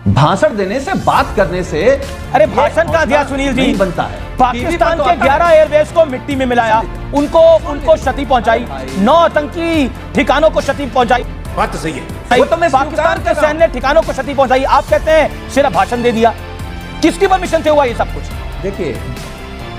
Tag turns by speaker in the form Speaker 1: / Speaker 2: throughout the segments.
Speaker 1: भाषण देने से, बात करने से,
Speaker 2: अरे भाषण का दिया सुनील जी,
Speaker 1: नहीं बनता है।
Speaker 2: पाकिस्तान के 11 एयरबेस को मिट्टी में मिलाया, उनको क्षति पहुंचाई, 9 आतंकी ठिकानों को क्षति पहुंचाई।
Speaker 3: बात तो सही है,
Speaker 1: वो तो मैं
Speaker 2: पाकिस्तान के सैन्य ने ठिकानों को क्षति पहुंचाई। आप कहते हैं सिर्फ भाषण दे दिया, किसकी परमिशन से हुआ ये सब कुछ?
Speaker 1: देखिए,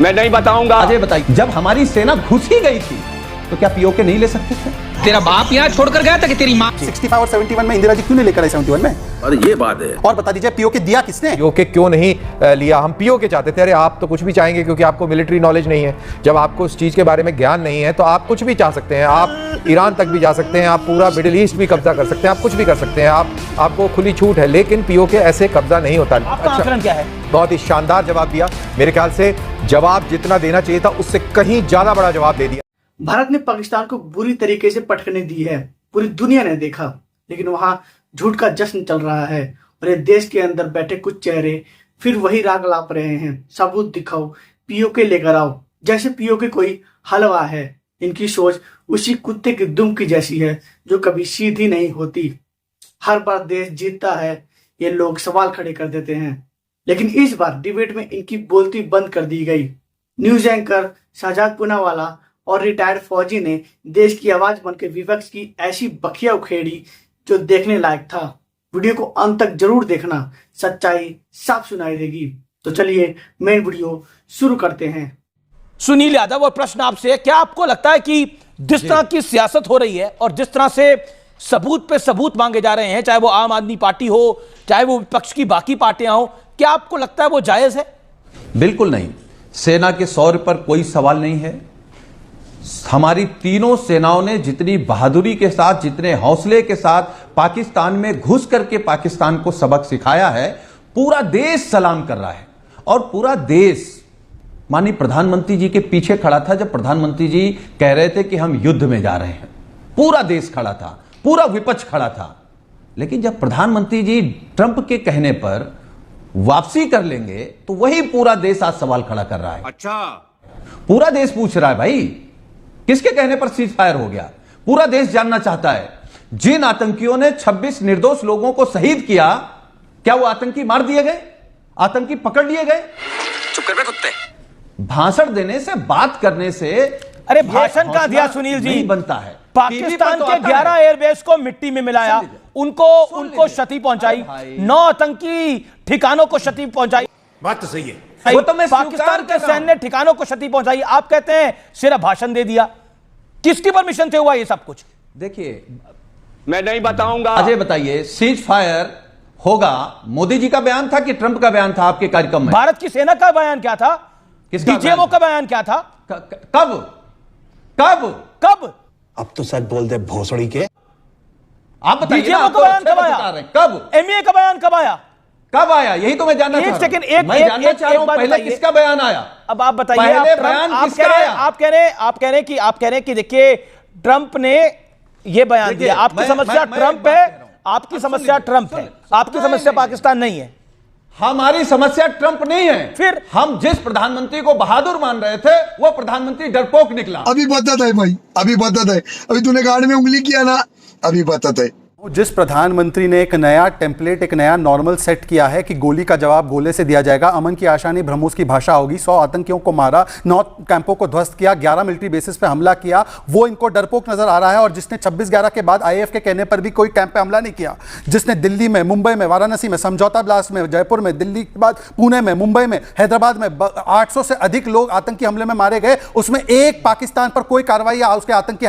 Speaker 4: मैं नहीं बताऊंगा।
Speaker 1: अजय बताइए, जब हमारी सेना घुस ही गई थी तो क्या पीओके नहीं ले सकते थे?
Speaker 5: तेरा बाप यहाँ छोड़कर गया था कि तेरी माँ?
Speaker 6: 65 और 71 में इंदिरा जी क्यों नहीं लेकर आई 71 में?
Speaker 3: अरे ये बात है।
Speaker 6: और बता दीजिए पीओके दिया किसने?
Speaker 7: पीओके क्यों नहीं लिया? हम पीओके चाहते थे। अरे आप तो कुछ भी चाहेंगे क्योंकि आपको मिलिट्री नॉलेज नहीं है। जब आपको उस चीज के बारे में ज्ञान नहीं है तो आप कुछ भी चाह सकते हैं। आप ईरान तक भी जा सकते हैं, आप पूरा मिडिल ईस्ट भी कब्जा कर सकते हैं, आप कुछ भी कर सकते हैं, आपको खुली छूट है। लेकिन पीओके ऐसे कब्जा नहीं होता।
Speaker 2: आपका आकलन क्या है?
Speaker 7: बहुत ही शानदार जवाब दिया। मेरे ख्याल से जवाब जितना देना चाहिए था उससे कहीं ज्यादा बड़ा जवाब दे दिया।
Speaker 8: भारत ने पाकिस्तान को बुरी तरीके से पटखनी दी है, पूरी दुनिया ने देखा, लेकिन वहां झूठ का जश्न चल रहा है और ये देश के अंदर बैठे कुछ चेहरे फिर वही राग लाप रहे हैं। सबूत दिखाओ, पीओके लेकर आओ, जैसे पीओके कोई हलवा है। इनकी सोच उसी कुत्ते की दुम की जैसी है जो कभी सीधी नहीं होती। हर बार देश जीतता है ये लोग सवाल खड़े कर देते हैं, लेकिन इस बार डिबेट में इनकी बोलती बंद कर दी गई। न्यूज एंकर शहजाद पूनावाला और रिटायर्ड फौजी ने देश की आवाज बनकर विपक्ष की ऐसी बखिया उखेड़ी जो देखने लायक था। वीडियो को अंत तक जरूर देखना, सच्चाई साफ सुनाई देगी। तो चलिए मेन वीडियो शुरू करते हैं।
Speaker 2: सुनील यादव, और प्रश्न आपसे, क्या आपको लगता है कि जिस तरह की सियासत हो रही है और जिस तरह से सबूत पे सबूत मांगे जा रहे हैं, चाहे वो आम आदमी पार्टी हो, चाहे वो विपक्ष की बाकी पार्टियां हो, क्या आपको लगता है वो जायज है?
Speaker 1: बिल्कुल नहीं। सेना के शौर्य पर कोई सवाल नहीं है। हमारी तीनों सेनाओं ने जितनी बहादुरी के साथ, जितने हौसले के साथ पाकिस्तान में घुस करके पाकिस्तान को सबक सिखाया है, पूरा देश सलाम कर रहा है। और पूरा देश माननीय प्रधानमंत्री जी के पीछे खड़ा था जब प्रधानमंत्री जी कह रहे थे कि हम युद्ध में जा रहे हैं। पूरा देश खड़ा था, पूरा विपक्ष खड़ा था। लेकिन जब प्रधानमंत्री जी ट्रंप के कहने पर वापसी कर लेंगे तो वही पूरा देश आज सवाल खड़ा कर रहा है।
Speaker 3: अच्छा,
Speaker 1: पूरा देश पूछ रहा है, भाई किसके कहने पर सीज फायर हो गया? पूरा देश जानना चाहता है जिन आतंकियों ने 26 निर्दोष लोगों को शहीद किया, क्या वो आतंकी मार दिए गए? आतंकी पकड़ लिए गए?
Speaker 5: चुप कर बे कुत्ते।
Speaker 1: भाषण देने से, बात करने से,
Speaker 2: अरे भाषण का दिया सुनील जी,
Speaker 1: नहीं बनता है।
Speaker 2: पाकिस्तान के 11 एयरबेस को मिट्टी में मिलाया, उनको क्षति पहुंचाई, 9 आतंकी ठिकानों को क्षति पहुंचाई।
Speaker 3: बात तो सही है,
Speaker 1: वो तो मैं
Speaker 2: पाकिस्तान के सैन्य ने ठिकानों को क्षति पहुंचाई। आप कहते हैं सिर्फ भाषण दे दिया, किसकी परमिशन से हुआ ये सब कुछ?
Speaker 1: देखिए,
Speaker 4: मैं नहीं बताऊंगा।
Speaker 1: अजय बताइए, सीज फायर होगा मोदी जी का बयान था कि ट्रंप का बयान था आपके कार्यक्रम में?
Speaker 2: भारत की सेना का बयान क्या था? डीजीएमओ का बयान क्या था?
Speaker 1: कब कब
Speaker 2: कब?
Speaker 6: अब तो सच बोल दे भोसड़ी के।
Speaker 1: आप बताइए,
Speaker 2: डीजीएमओ का बयान कब आया?
Speaker 1: कब?
Speaker 2: एमईए का बयान कब आया?
Speaker 1: कब आया? यही तो मैं जानना चाह रहा हूं। मैं जानना चाह रहा हूं पहले किसका बयान आया।
Speaker 2: अब आप बताइए,
Speaker 1: पहले बयान किसका आया?
Speaker 2: आप कह रहे हैं कि देखिए ट्रंप ने ये बयान दिया। आपकी समस्या ट्रंप है, आपकी समस्या ट्रंप है, आपकी समस्या पाकिस्तान नहीं है।
Speaker 1: हमारी समस्या ट्रंप नहीं है।
Speaker 2: फिर
Speaker 1: हम जिस प्रधानमंत्री को बहादुर मान रहे थे वो प्रधानमंत्री डरपोक निकला।
Speaker 9: अभी बता है भाई, अभी बता है। अभी तूने गाड़ में उंगली किया ना, अभी बता है।
Speaker 6: जिस प्रधानमंत्री ने एक नया टेम्पलेट, एक नया नॉर्मल सेट किया है कि गोली का जवाब गोले से दिया जाएगा, अमन की आशा नहीं ब्रह्मोस की भाषा होगी, 100 आतंकियों को मारा, 9 कैंपों को ध्वस्त किया, 11 मिलिट्री बेसिस पे हमला किया, वो इनको डरपोक नजर आ रहा है। और जिसने 26/11 के बाद आईएएफ के कहने पर भी कोई कैंप पे हमला नहीं किया, जिसने दिल्ली में, मुंबई में, वाराणसी में, समझौता ब्लास्ट में, जयपुर में, दिल्ली के बाद पुणे में, मुंबई में, हैदराबाद में 800 से अधिक लोग आतंकी हमले में मारे गए, उसमें एक पाकिस्तान पर कोई कार्रवाई या उसके आतंकी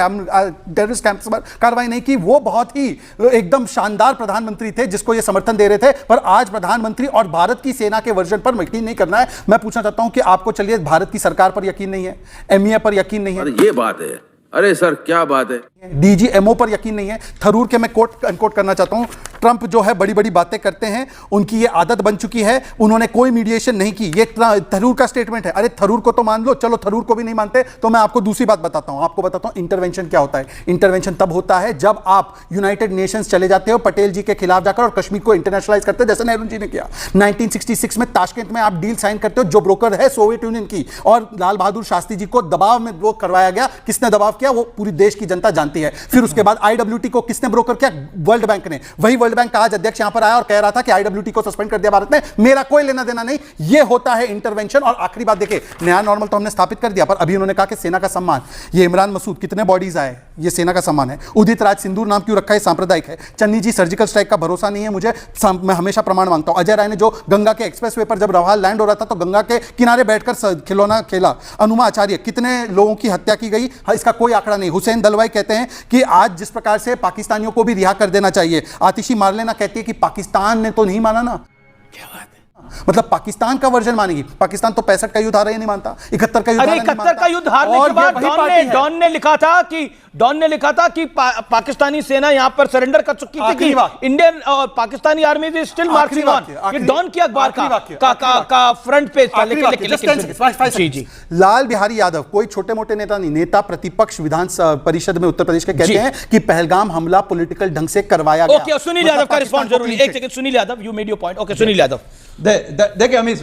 Speaker 6: टेररिस्ट कैंप्स पर कार्रवाई नहीं की। वो बहुत ही एकदम शानदार प्रधानमंत्री थे जिसको ये समर्थन दे रहे थे। पर आज प्रधानमंत्री और भारत की सेना के वर्जन पर यकीन नहीं करना है। मैं पूछना चाहता हूं कि आपको, चलिए, भारत की सरकार पर यकीन नहीं है, एमईए पर यकीन नहीं है,
Speaker 3: अरे ये बात है। अरे सर क्या बात है,
Speaker 6: डीजीएमओ पर यकीन नहीं है। थरूर के मैं कोट अनकोट करना चाहता हूं, ट्रंप जो है बड़ी बड़ी बातें करते हैं, उनकी ये आदत बन चुकी है, उन्होंने कोई मीडिएशन नहीं की। ये थरूर का स्टेटमेंट है। अरे थरूर को तो मान लो, चलो थरूर को भी नहीं मानते तो मैं आपको दूसरी बात बताता हूं। आपको बताता हूं इंटरवेंशन क्या होता है। इंटरवेंशन तब होता है जब आप यूनाइटेड नेशंस चले जाते हो पटेल जी के खिलाफ जाकर और कश्मीर को इंटरनेशनलाइज करते हो, जैसे नेहरू जी ने किया। 1966 में ताशकंद में आप डील साइन करते हो, जो ब्रोकर है सोवियत यूनियन की, और लाल बहादुर शास्त्री जी को दबाव में वो करवाया गया। किसने दबाव किया वो पूरी देश की जनता जानती है। फिर उसके बाद आईडब्ल्यूटी को किसने ब्रोकर किया? वर्ल्ड बैंक ने। वही वर्ल्ड बैंक का आज अध्यक्ष यहां पर आया और कह रहा था कि आईडब्ल्यूटी को सस्पेंड कर दिया भारत ने, मेरा कोई लेना देना नहीं। यह होता है इंटरवेंशन। और आखिरी बात देखिए, नया नॉर्मल तो हमने स्थापित कर दिया, पर अभी उन्होंने कहा कि सेना का सम्मान, ये इमरान मसूद कितने बॉडीज आए, ये सेना का सम्मान है। उदित राज सिंदूर नाम क्यों रखा है? सांप्रदायिक है। चन्नी जी सर्जिकल स्ट्राइक का भरोसा नहीं है मुझे, मैं हमेशा प्रमाण मांगता हूं। अजय राय ने जो गंगा के एक्सप्रेसवे पर जब रफाल लैंड हो रहा था तो गंगा के किनारे बैठकर खिलौना खेला। अनुमा आचार्य, कितने लोगों की हत्या की गई, इसका कोई आंकड़ा नहीं। हुसैन दलवाई कहते हैं कि आज जिस प्रकार से पाकिस्तानियों को भी रिहा कर देना चाहिए। आतिशी मारलेना कहती है कि पाकिस्तान ने तो नहीं माना ना, क्या बात है, मतलब पाकिस्तान का वर्जन मानेगी। पाकिस्तान तो 65 का युद्ध हारा ही नहीं मानता, 71 का युद्ध हारा नहीं मानता।
Speaker 2: 71 का युद्ध हारने के बाद डॉन ने लिखा था कि पाकिस्तानी सेना यहां पर सरेंडर कर चुकी थी कि इंडियन और Pakistani army is still marching on. ये डॉन की अखबार का फ्रंट पेज था। लेकिन
Speaker 6: लाल बिहारी यादव कोई छोटे मोटे नेता नहीं, नेता प्रतिपक्ष विधान परिषद में उत्तर प्रदेश के, कहते हैं कि पहलगाम हमला पॉलिटिकल ढंग से करवाया गया।
Speaker 2: ओके, सुनील यादव का रिस्पॉन्स जरूरी। एक second, Sunil Yadav, you made your point. Okay, Sunil Yadav.
Speaker 1: देखिए अमीश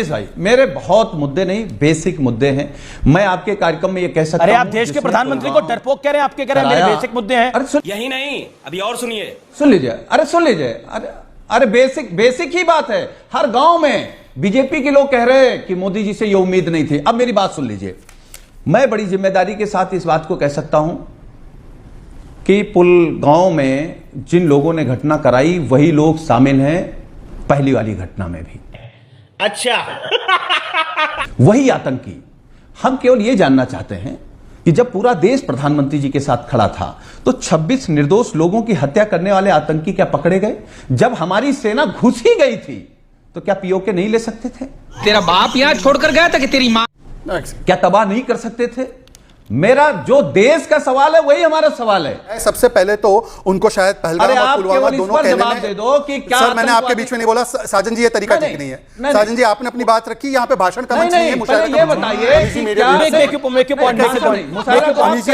Speaker 1: भाई, मेरे बहुत मुद्दे नहीं, बेसिक मुद्दे हैं। मैं आपके कार्यक्रम में ये कह सकता हूं,
Speaker 2: अरे आप देश के प्रधानमंत्री को डरपोक कह रहे हैं, आपके कह रहे हैं मेरे बेसिक मुद्दे हैं।
Speaker 5: यही नहीं, अभी और सुन
Speaker 1: लीजिए। अरे बेसिक ही बात है। हर गांव में बीजेपी के लोग कह रहे हैं कि मोदी जी से ये उम्मीद नहीं थी। अब मेरी बात सुन लीजिए। मैं बड़ी जिम्मेदारी के साथ इस बात को कह सकता हूं कि पुलगांव में जिन लोगों ने घटना कराई वही लोग शामिल हैं पहली वाली घटना में भी।
Speaker 2: अच्छा,
Speaker 1: वही आतंकी। हम केवल यह जानना चाहते हैं कि जब पूरा देश प्रधानमंत्री जी के साथ खड़ा था तो 26 निर्दोष लोगों की हत्या करने वाले आतंकी क्या पकड़े गए? जब हमारी सेना घुस ही गई थी तो क्या पीओके नहीं ले सकते थे?
Speaker 5: तेरा बाप यहाँ छोड़कर गया था कि तेरी माँ
Speaker 1: क्या तबाह नहीं कर सकते थे? मेरा जो देश का सवाल है वही हमारा सवाल है।
Speaker 6: सबसे पहले तो उनको शायद पहलगाम और पुलवामा दोनों कहने में
Speaker 1: दे दो कि क्या
Speaker 6: सर, मैंने आपके बीच में नहीं बोला साजन जी, ये तरीका ठीक नहीं है। साजन जी, आपने अपनी बात रखी, यहाँ पे भाषण का मंच नहीं है।
Speaker 1: ये बताइए,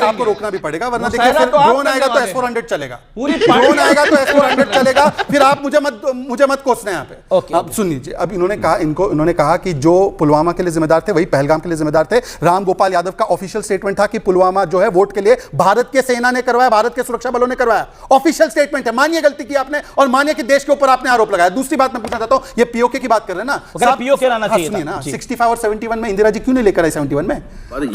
Speaker 6: आपको रोकना भी पड़ेगा, वरना देखिए ड्रोन आएगा तो S-400 चलेगा, ड्रोन आएगा तो S-400 चलेगा, फिर आप मुझे मत कोसना यहाँ पे। अब सुन लीजिए, अब इन्होंने कहा कि जो पुलवामा के लिए जिम्मेदार थे वही पहलगाम के लिए जिम्मेदार थे। राम गोपाल यादव का ऑफिशियल स्टेटमेंट था कि पुलवामा जो है वोट के लिए भारत के सेना ने करवाया, भारत के सुरक्षा बलों ने करवाया। ऑफिशियल स्टेटमेंट है। मानिए गलती की आपने और मानिए कि देश के ऊपर आपने आरोप लगाया। दूसरी बात मैं पूछना चाहता हूं, ये पीओके की बात कर रहे हैं ना,
Speaker 2: पीओके लाना चाहिए था
Speaker 6: ना। 65 और 71 में इंदिरा जी क्यों नहीं लेकर आई? 71 में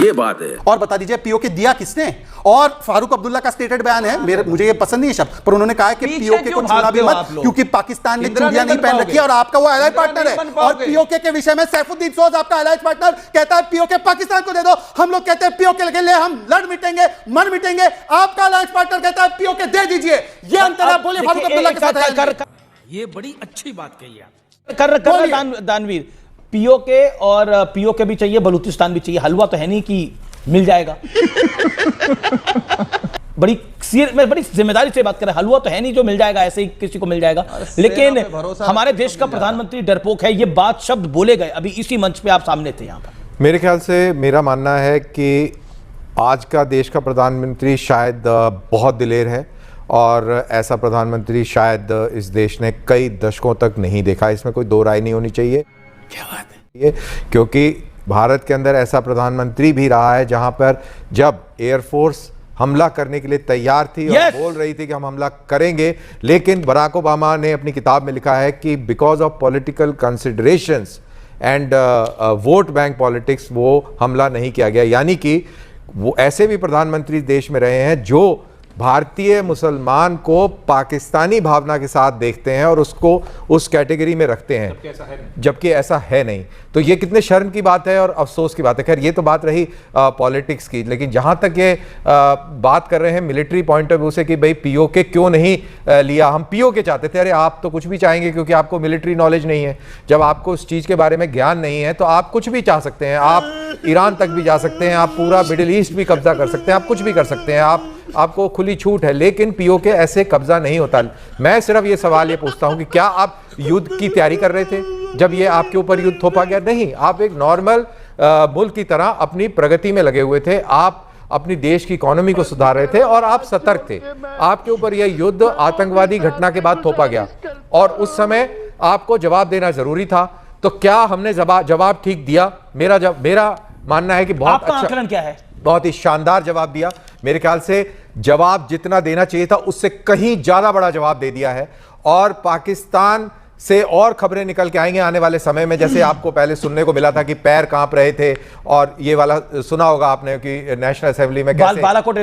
Speaker 3: ये बात है।
Speaker 6: और बता दीजिए पीओके दिया किसने? और फारूक अब्दुल्ला का स्टेटेड बयान है, मुझे ये पसंद नहीं शब्द, पर उन्होंने कहा कि पीओके को छूना भी मत क्योंकि पाकिस्तान ने चूड़ियां नहीं पहन रखी है और आपका वो एलाइड पार्टनर है। और पीओके के विषय में सैफुद्दीन सोज आपका एलाइड पार्टनर कहता है पीओके पाकिस्तान को दे दो। हम लोग कहते हैं पीओके के लिए हम लड़ मिटेंगे, मर मिटेंगे। आपका अलायंस पार्टनर कहता है पीओके दे दीजिए। ये अंतर आप बोलिए फारूक अब्दुल्ला के साथ।
Speaker 5: ये बड़ी अच्छी बात कही आप।
Speaker 2: कर दानवीर, पीओके और पीओके भी चाहिए, बलूचिस्तान भी चाहिए। हलवा तो है नहीं कि मिल जाएगा। बड़ी जिम्मेदारी से बात कर रहे हैं। हलवा तो है नहीं जो मिल जाएगा, ऐसे ही किसी को मिल जाएगा। लेकिन हमारे देश का प्रधानमंत्री डरपोक है, ये बात शब्द बोले गए अभी इसी मंच पे, आप सामने थे यहां पर।
Speaker 7: मेरे ख्याल से मेरा मानना है कि आज का देश का प्रधानमंत्री शायद बहुत दिलेर है और ऐसा प्रधानमंत्री शायद इस देश ने कई दशकों तक नहीं देखा। इसमें कोई दो राय नहीं होनी चाहिए।
Speaker 5: क्या बात है?
Speaker 7: क्योंकि भारत के अंदर ऐसा प्रधानमंत्री भी रहा है जहां पर जब एयरफोर्स हमला करने के लिए तैयार थी और बोल रही थी कि हम हमला करेंगे, लेकिन बराक ओबामा ने अपनी किताब में लिखा है कि because of political considerations and vote bank politics वो हमला नहीं किया गया। यानी कि वो ऐसे भी प्रधानमंत्री देश में रहे हैं जो भारतीय मुसलमान को पाकिस्तानी भावना के साथ देखते हैं और उसको उस कैटेगरी में रखते हैं, जबकि ऐसा है नहीं। तो ये कितने शर्म की बात है और अफसोस की बात है। खैर ये तो बात रही पॉलिटिक्स की, लेकिन जहां तक ये बात कर रहे हैं मिलिट्री पॉइंट ऑफ व्यू से कि भाई पीओके क्यों नहीं लिया, हम पीओके चाहते थे। अरे आप तो कुछ भी चाहेंगे क्योंकि आपको मिलिट्री नॉलेज नहीं है। जब आपको उस चीज़ के बारे में ज्ञान नहीं है तो आप कुछ भी चाह सकते हैं। आप ईरान तक भी जा सकते हैं, आप पूरा मिडिल ईस्ट भी कब्जा कर सकते हैं, आप कुछ भी कर सकते हैं, आपको खुली छूट है। लेकिन पीओके ऐसे कब्जा नहीं होता। मैं सिर्फ ये सवाल ये पूछता हूं कि क्या आप युद्ध की तैयारी कर रहे थे जब ये आपके ऊपर युद्ध थोपा गया? नहीं, आप एक नॉर्मल मुल्क की तरह अपनी प्रगति में लगे हुए थे। आप अपनी देश की इकोनॉमी को सुधार रहे थे और आप सतर्क थे। आपके ऊपर यह युद्ध आतंकवादी घटना के बाद थोपा गया और उस समय आपको जवाब देना जरूरी था। तो क्या हमने जवाब ठीक दिया? मेरा मानना है कि बहुत
Speaker 2: आपका आकलन क्या है?
Speaker 7: बहुत ही शानदार जवाब दिया। मेरे ख्याल से जवाब जितना देना चाहिए था उससे कहीं ज्यादा बड़ा जवाब दे दिया है। और पाकिस्तान से और खबरें निकल के आएंगे आने वाले समय में, जैसे आपको पहले सुनने को मिला था कि पैर कांप रहे थे, और ये वाला सुना होगा आपने कि नेशनल असेंबली में कैसे
Speaker 2: बालाकोट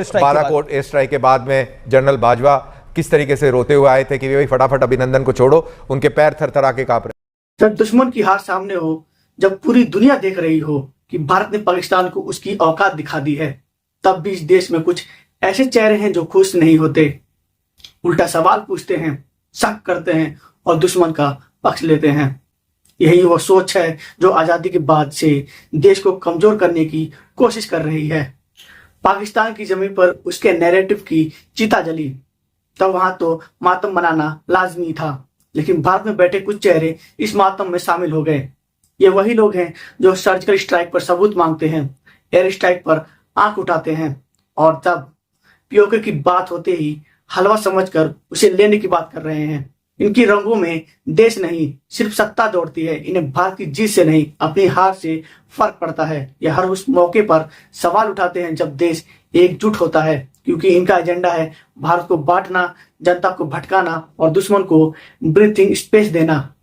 Speaker 2: एयर
Speaker 7: स्ट्राइक के बाद में जनरल बाजवा किस तरीके से रोते हुए आए थे कि भाई फटाफट अभिनंदन को छोड़ो, उनके पैर थरथरा के कांप रहे।
Speaker 8: जब दुश्मन की हार सामने हो, जब पूरी दुनिया देख रही हो कि भारत ने पाकिस्तान को उसकी औकात दिखा दी है, तब भी इस देश में कुछ ऐसे चेहरे हैं जो खुश नहीं होते, उल्टा सवाल पूछते हैं, शक करते हैं और दुश्मन का पक्ष लेते हैं। यही वो सोच है जो आजादी के बाद से देश को कमजोर करने की कोशिश कर रही है। पाकिस्तान की जमीन पर उसके नैरेटिव की चिता जली, तब वहां तो मातम मनाना लाजमी था, लेकिन भारत में बैठे कुछ चेहरे इस मातम में शामिल हो गए। ये वही लोग हैं जो सर्जिकल स्ट्राइक पर सबूत मांगते हैं, एयर स्ट्राइक पर आंख उठाते हैं, और तब पीओके की बात होते ही हलवा समझकर उसे लेने की बात कर रहे हैं। इनकी रंगों में देश नहीं, सिर्फ सत्ता दौड़ती है। इन्हें भारत की जीत से नहीं, अपनी हार से फर्क पड़ता है। ये हर उस मौके पर सवाल उठाते हैं जब देश एकजुट होता है, क्योंकि इनका एजेंडा है भारत को बांटना, जनता को भटकाना और दुश्मन को ब्रीथिंग स्पेस देना।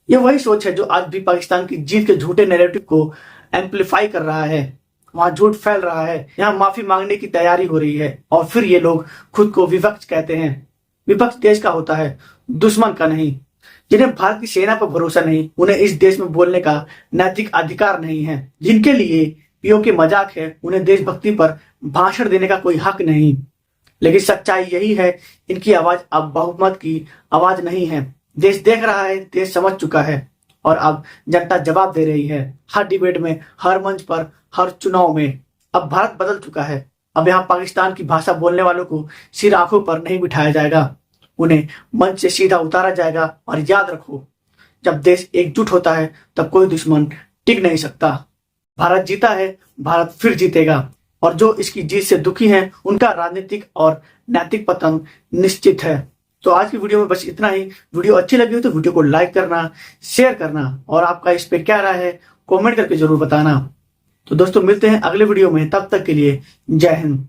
Speaker 8: यह वही सोच है जो आज भी पाकिस्तान की जीत के झूठे नैरेटिव को एम्पलीफाई कर रहा है। वहां झूठ फैल रहा है, यहाँ माफी मांगने की तैयारी हो रही है, और फिर ये लोग खुद को विपक्ष कहते हैं। विपक्ष देश का होता है, दुश्मन का नहीं। जिन्हें भारत की सेना पर भरोसा नहीं, उन्हें इस देश में बोलने का नैतिक अधिकार नहीं है। जिनके लिए पीओके मजाक है, उन्हें देशभक्ति पर भाषण देने का कोई हक नहीं। लेकिन सच्चाई यही है, इनकी आवाज अब बहुमत की आवाज नहीं है। देश देख रहा है, देश समझ चुका है, और अब जनता जवाब दे रही है। हर डिबेट में, हर मंच पर, हर चुनाव में। अब भारत बदल चुका है। अब यहाँ पाकिस्तान की भाषा बोलने वालों को सिर आंखों पर नहीं बिठाया जाएगा, उन्हें मंच से सीधा उतारा जाएगा। और याद रखो, जब देश एकजुट होता है तब कोई दुश्मन टिक नहीं सकता। भारत जीता है, भारत फिर जीतेगा, और जो इसकी जीत से दुखी हैं उनका राजनीतिक और नैतिक पतन निश्चित है। तो आज की वीडियो में बस इतना ही। वीडियो अच्छी लगी हो तो वीडियो को लाइक करना, शेयर करना, और आपका इस पे क्या राय है कमेंट करके जरूर बताना। तो दोस्तों मिलते हैं अगले वीडियो में, तब तक के लिए जय हिंद।